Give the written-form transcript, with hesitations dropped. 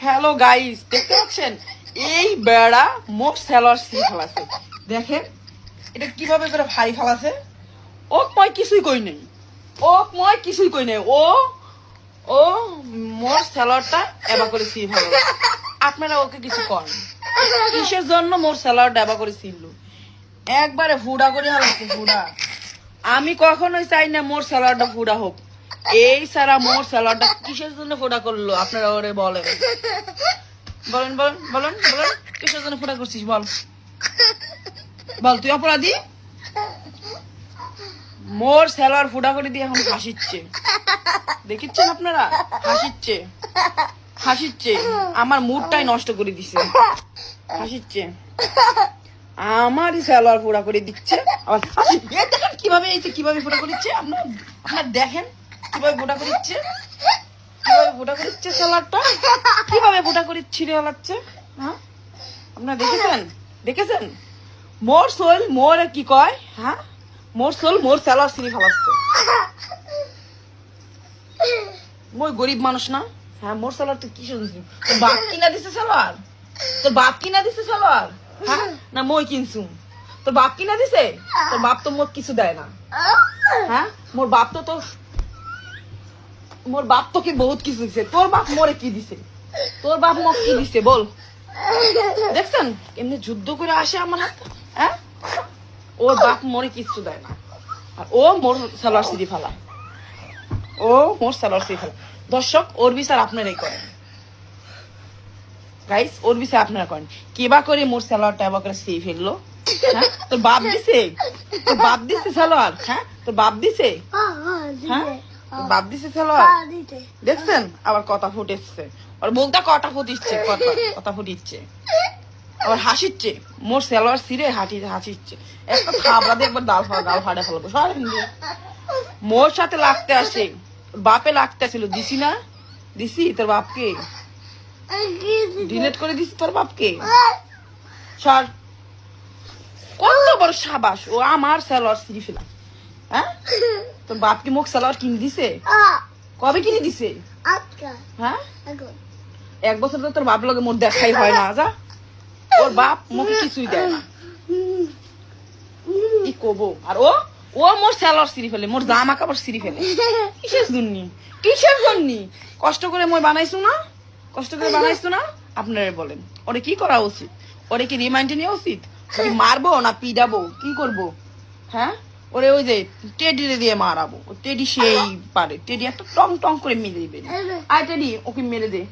Hello guys, দেখতে পাচ্ছেন এই বেড়া মোট সেলর সি ফেলাছে। দেখেন এটা কিভাবে করে ভাই ফেলাছে। ও মই কিছুই কই নাই, ও ও মোর সেলরটা এবা করে সি ফেলাছে। আপনারা ওকে কিছু করেন, কিসের জন্য মোর সেলরটা এবা করে ছিল? একবারে ফুডা করে হালাচ্ছে, ফুডা। আমি কখনোই চাই না মোর সেলরটা ফুডা হোক। এই সারা মোর স্যালাডটা কিসের জন্য ফোটা করলো আপনারা ওরে বলেন, বলেন বলেন বলেন বলেন কিসের জন্য ফোটা করছিস? বল বল, তুই অপরাধী। মোর স্যালাড ফোটা করে দিয়ে এখন হাসিচ্ছে, দেখিচ্ছেন আপনারা? হাসিচ্ছে আমার মুডটাই নষ্ট করে দিছে। হাসিচ্ছে, আমারই স্যালাড ফোটা করে দিচ্ছে আবার হাসি। দেখেন কিভাবে, এই কিভাবে ফোটা করে দিচ্ছে। আপনার দেখেন কিভাবে ফোটা করিচ্ছে, স্যালাডটা কিভাবে ফোটা করে ছিঁড়ে হলাচ্ছে। হ্যাঁ, আপনারা দেখেছেন? মোর সোল মোরে কি কয়? হ্যাঁ, মোর সোল মোর স্যালাড ছিঁড়ে ফেলাচ্ছে। মই গরিব মানুষ না? হ্যাঁ, মোর স্যালাড তো কি শুনছি? তোর বাপ কিনা দিছে স্যালাড? হ্যাঁ না মই কিনছু? তোর বাপ কিনা দিছে? তোর বাপ তো মোর কিছু দেয় না। হ্যাঁ, মোর বাপ তোকে বহুত কিছু দিছে। তোর বাপ মোরে কি দিছে? তোর বাপ মোক কি দিছে বল? দেখছেন এমনি যুদ্ধ করে আসে আমার হাত। হ্যাঁ, ওর বাপ মোরে কিছু দেয় না, আর ও মোর সালোয়ার সিঁড়ি ফেলা। দর্শক, ওর বিচার আপনারাই করেন গাইস, ওর বিচার আপনারা করেন। কেবা করে মোর সালোয়ারটা এবার করে সিঁড়ি ফেললো? হ্যাঁ, তোর বাপ দিছে সালোয়ার? হ্যাঁ, তোর বাপ দিছে? হ্যাঁ, বাপ দিছে সালোয়ার। দেখছেন আবার কথা ফুটেছে, আর বলতে কথা ফুটিচ্ছে, আবার হাসিচ্ছে। মোর সালোয়ার সিরে হাসিচ্ছে। একটা থাবড়া দিয়ে একবার গাল ফাটে ফেলবো। মোর সাথে লাগতে আসে, বাপে লাগতে আসছিল, দিছি না? দিছি তোর বাপকে, ডিলেট করে দিছি তোর বাপকে। সর, কত বড় সাবাস, ও আমার সালোয়ার সিরি ফেলা। হ্যাঁ, তোর বাপ কি মুখ সালোয়ার কিনে দিছে? কবে কিনে দিছে? হ্যাঁ, 1 বছর তো তোর বাপ লগে মোর দেখাই হয় না। যা, ওর বাপ মুখে কিছুই দেয় না। কি কবো? আর ও মোর সালোয়ার সিরি ফেলে, মোর জামা কাপড় সিরি ফেলে। কিসের জন্য? কষ্ট করে মই বানাইছো না? আপনারা বলেন, ওরে কি করা উচিত? ওরে কি রিমাইন্ডে নেওয়া উচিত? মারবো না পিডাবো? কি করবো? হ্যাঁ, ওরে ওই যে টেডি দিয়ে মারাবো। টেডি সেই পারে, টেডি একটা টং টং করে মেরে দিবে। আয় টেডি, ওকে মেরে দে।